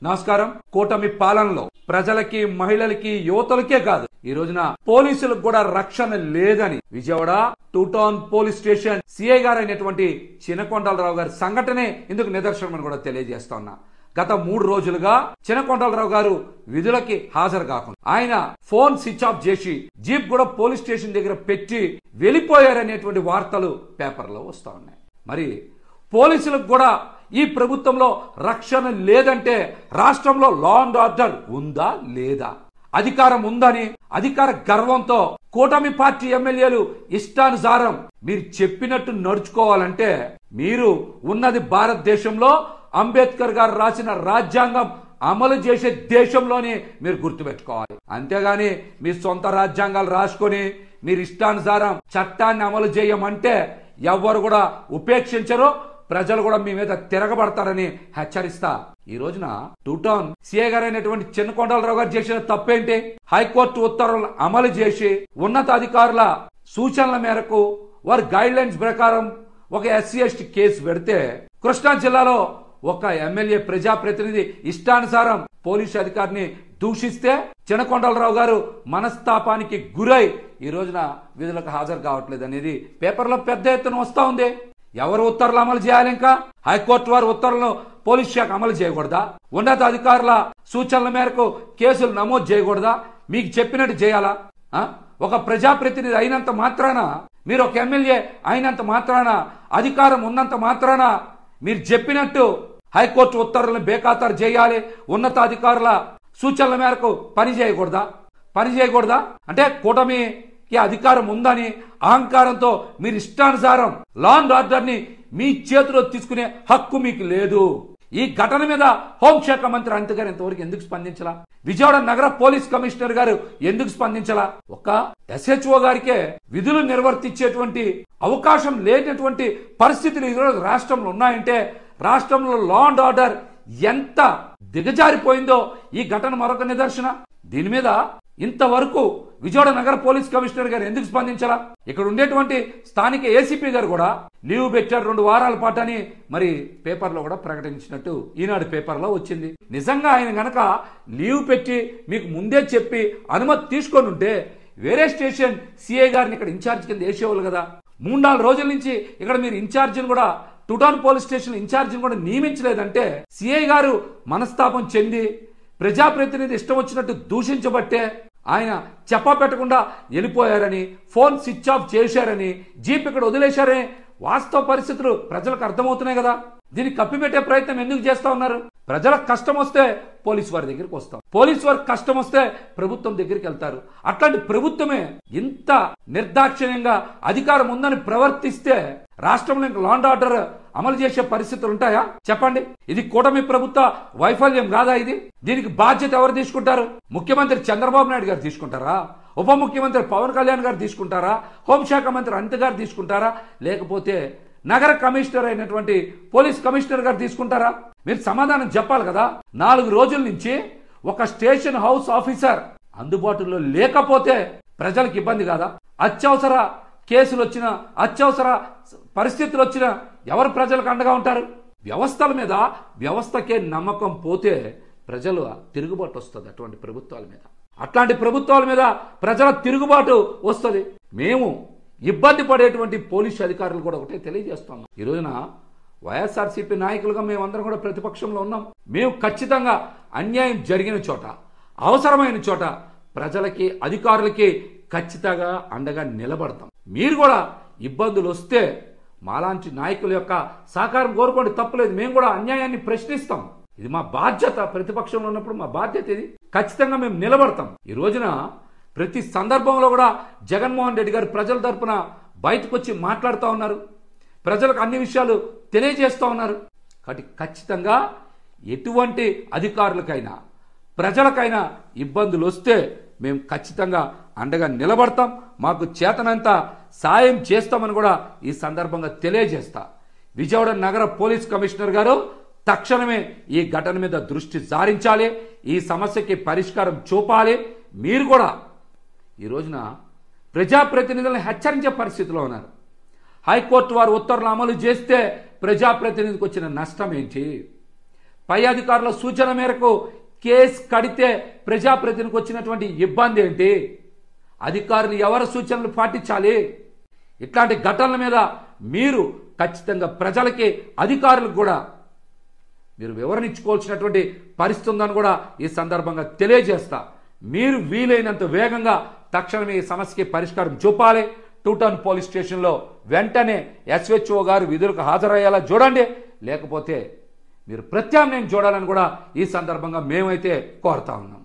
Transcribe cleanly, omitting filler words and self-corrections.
నమస్కారం. కూటమి పాలనలో ప్రజలకి, మహిళలకి, యువతలకే కాదు ఈ రోజున పోలీసులకు కూడా రక్షణ లేదని Vijayawada 2 town police station CI గారు అయినటువంటి చినకొండలరావు గారి సంఘటనే ఇందుకు నిదర్శనమని కూడా తెలియజేస్తా ఉన్నా. గత 3 రోజులుగా చినకొండలరావు గారు విధులకి హాజరు కాకుండా ఆయన ఫోన్ స్విచ్ ఆఫ్ చేసి జీప్ కూడా పోలీస్ స్టేషన్ దగ్గర పెట్టి వెళ్లిపోయారనేటువంటి వార్తలు పేపర్లో వస్తా ఉన్నాయి. మరి పోలీసులకు కూడా ఈ ప్రభుత్వంలో రక్షణ లేదంటే రాష్ట్రంలో లా అండ్ ఆర్డర్ ఉందా లేదా? అధికారం ఉందని అధికార గర్వంతో కూటమి పార్టీ ఎమ్మెల్యేలు ఇష్టానుసారం మీరు చెప్పినట్టు నడుచుకోవాలంటే మీరు ఉన్నది భారతదేశంలో అంబేద్కర్ గారు రాసిన రాజ్యాంగం అమలు చేసే దేశంలోనే మీరు గుర్తుపెట్టుకోవాలి. అంతేగాని మీ సొంత రాజ్యాంగాలు రాసుకొని మీరు ఇష్టానుసారం చట్టాన్ని అమలు చేయమంటే ఎవ్వరు కూడా ఉపేక్షించరు, ప్రజలు కూడా మీ మీద తిరగబడతారని హెచ్చరిస్తా. ఈ రోజున 2 టౌన్ సిఐ గారు అయినటువంటి చినకొండలరావు గారు చేసిన తప్పేంటి? హైకోర్టు ఉత్తర్వులను అమలు చేసి ఉన్నతాధికారుల సూచనల మేరకు వారి గైడ్ లైన్స్ ప్రకారం ఒక SC/ST కేసు పెడితే కృష్ణా జిల్లాలో ఒక ఎమ్మెల్యే ప్రజాప్రతినిధి ఇష్టానుసారం పోలీసు అధికారిని దూషిస్తే చినకొండలరావు గారు మనస్తాపానికి గురై ఈ రోజున విధులకు హాజరు కావట్లేదు అనేది పేపర్లో పెద్ద ఎత్తున వస్తా ఉంది. ఎవరు ఉత్తర్వులు అమలు చేయాలి? ఇంకా హైకోర్టు వారి ఉత్తర్వులను పోలీస్ శాఖ అమలు చేయకూడదా? ఉన్నతాధికారుల సూచనల మేరకు కేసులు నమోదు చేయకూడదా? మీకు చెప్పినట్టు చేయాలా? ఒక ప్రజాప్రతినిధి అయినంత మాత్రాన, మీరు ఒక ఎమ్మెల్యే అయినంత మాత్రాన, అధికారం ఉన్నంత మాత్రాన మీరు చెప్పినట్టు హైకోర్టు ఉత్తర్వులను బేఖాతరు చేయాలి, ఉన్నతాధికారుల సూచనల మేరకు పని చేయకూడదా? అంటే కూటమికి అధికారం ఉందని అహంకారంతో మీరు ఇష్టానుసారం లా అండ్ ఆర్డర్ ని మీ చేతిలో తీసుకునే హక్కు మీకు లేదు. ఈ ఘటన మీద హోంశాఖ మంత్రి అనిత గారు ఇంతవరకు ఎందుకు స్పందించలా? విజయవాడ నగర పోలీస్ కమిషనర్ గారు ఎందుకు స్పందించలా? ఒక SHO గారికే విధులు నిర్వర్తించేటువంటి అవకాశం లేనటువంటి పరిస్థితులు ఈరోజు రాష్ట్రంలో ఉన్నాయంటే రాష్ట్రంలో లా అండ్ ఆర్డర్ ఎంత దిగజారిపోయిందో ఈ ఘటన మరొక నిదర్శన. దీని మీద ఇంతవరకు విజయవాడ నగర పోలీస్ కమిషనర్ గారు ఎందుకు స్పందించాలా? ఇక్కడ ఉండేటువంటి స్థానిక ACP గారు కూడా లీవ్ పెట్టారు 2 వారాల పాటు అని మరి పేపర్లో కూడా ప్రకటించినట్టు ఈనాడు పేపర్లో వచ్చింది. నిజంగా ఆయన గనక లీవ్ పెట్టి మీకు ముందే చెప్పి అనుమతి తీసుకొని ఉంటే వేరే స్టేషన్ సిఐ గారిని ఇక్కడ ఇన్ఛార్జ్ కింద వేసేవాళ్ళు కదా. 3-4 రోజుల నుంచి ఇక్కడ మీరు ఇన్ఛార్జిని కూడా 2 టౌన్ పోలీస్ స్టేషన్ ఇన్ఛార్జిని కూడా నియమించలేదంటే సిఐ గారు మనస్తాపం చెంది ప్రజాప్రతినిధి ఇష్టం వచ్చినట్టు దూషించబట్టే ఆయన చెప్పా పెట్టకుండా వెళ్ళిపోయారని, ఫోన్ స్విచ్ ఆఫ్ చేశారని, జీప్ ఇక్కడ వదిలేశారని వాస్తవ పరిస్థితులు ప్రజలకు అర్థమవుతున్నాయి కదా. దీన్ని కప్పిపెట్టే ప్రయత్నం ఎందుకు చేస్తా ఉన్నారు? ప్రజలకు కష్టం వస్తే పోలీసు వారి దగ్గరికి వస్తాం, పోలీసు వారికి కష్టం వస్తే ప్రభుత్వం దగ్గరికి వెళ్తారు. అట్లాంటి ప్రభుత్వమే ఇంత నిర్దాక్షిణ్యంగా అధికారం ఉందని ప్రవర్తిస్తే రాష్ట్రంలో ఇంకా లా అండ్ ఆర్డర్ అమలు చేసే పరిస్థితులు ఉంటాయా? చెప్పండి. ఇది కూటమి ప్రభుత్వ వైఫల్యం కాదా? దీనికి బాధ్యత ఎవరు తీసుకుంటారు? ముఖ్యమంత్రి చంద్రబాబు నాయుడు గారు తీసుకుంటారా? ఉప ముఖ్యమంత్రి పవన్ కళ్యాణ్ గారు తీసుకుంటారా? హోంశాఖ మంత్రి అనిత గారు తీసుకుంటారా? లేకపోతే నగర కమిషనర్ అయినటువంటి పోలీస్ కమిషనర్ గారు తీసుకుంటారా? మీరు సమాధానం చెప్పాలి కదా. 4 రోజుల నుంచి ఒక స్టేషన్ హౌస్ ఆఫీసర్ అందుబాటులో లేకపోతే ప్రజలకు ఇబ్బంది కాదా? అత్యవసర కేసులు వచ్చినా, అత్యవసర పరిస్థితులు వచ్చినా ఎవరు ప్రజలకు అండగా ఉంటారు? వ్యవస్థల మీద, వ్యవస్థకే నమ్మకం పోతే ప్రజలు తిరుగుబాటు వస్తుంది. అట్లాంటి ప్రభుత్వాల మీద ప్రజల తిరుగుబాటు వస్తుంది. మేము ఇబ్బంది పడేటువంటి పోలీసు అధికారులు కూడా ఒకటే తెలియజేస్తున్నాం. ఈ రోజున వైఎస్ఆర్సీపీ నాయకులుగా మేమందరం కూడా ప్రతిపక్షంలో ఉన్నాం. మేము ఖచ్చితంగా అన్యాయం జరిగిన చోట, అవసరమైన చోట ప్రజలకి, అధికారులకి ఖచ్చితంగా అండగా నిలబడతాం. మీరు కూడా ఇబ్బందులు వస్తే మాలాంటి నాయకుల యొక్క సహకారం కోరుకోండి, తప్పులేదు. మేము కూడా అన్యాయాన్ని ప్రశ్నిస్తాం. ఇది మా బాధ్యత. ప్రతిపక్షంలో ఉన్నప్పుడు మా బాధ్యత ఇది. ఖచ్చితంగా మేము నిలబడతాం. ఈ రోజున ప్రతి సందర్భంలో కూడా జగన్మోహన్ రెడ్డి గారు ప్రజల తరపున బయటకు వచ్చి మాట్లాడుతూ ఉన్నారు, ప్రజలకు అన్ని విషయాలు తెలియజేస్తూ ఉన్నారు. కాబట్టి ఖచ్చితంగా ఎటువంటి అధికారులకైనా, ప్రజలకైనా ఇబ్బందులు వస్తే మేము ఖచ్చితంగా అండగా నిలబడతాం. మాకు చేతనంత సాయం చేస్తామని కూడా ఈ సందర్భంగా తెలియజేస్తా. విజయవాడ నగర పోలీస్ కమిషనర్ గారు తక్షణమే ఈ ఘటన మీద దృష్టి సారించాలి, ఈ సమస్యకి పరిష్కారం చూపాలి. మీరు కూడా ఈ రోజున ప్రజాప్రతినిధులను హెచ్చరించే పరిస్థితిలో ఉన్నారు. హైకోర్టు వారు ఉత్తర్వులు అమలు చేస్తే ప్రజాప్రతినిధికి వచ్చిన నష్టం ఏంటి? పై అధికారుల సూచన మేరకు కేసు కడితే ప్రజాప్రతినిధికి వచ్చినటువంటి ఇబ్బంది ఏంటి? అధికారులు ఎవరి సూచనలు పాటించాలి? ఇట్లాంటి ఘటనల మీద మీరు ఖచ్చితంగా ప్రజలకి, అధికారులకు కూడా మీరు వివరణ ఇచ్చుకోవాల్సినటువంటి పరిస్థితి ఉందని కూడా ఈ సందర్భంగా తెలియజేస్తా. మీరు వీలైనంత వేగంగా తక్షణమే ఈ సమస్యకి పరిష్కారం చూపాలి. టూటౌన్ పోలీస్ స్టేషన్లో వెంటనే SHO గారు విధులకు హాజరయ్యేలా చూడండి, లేకపోతే మీరు ప్రత్యామ్నాయం చూడాలని కూడా ఈ సందర్భంగా మేమైతే కోరుతా ఉన్నాం.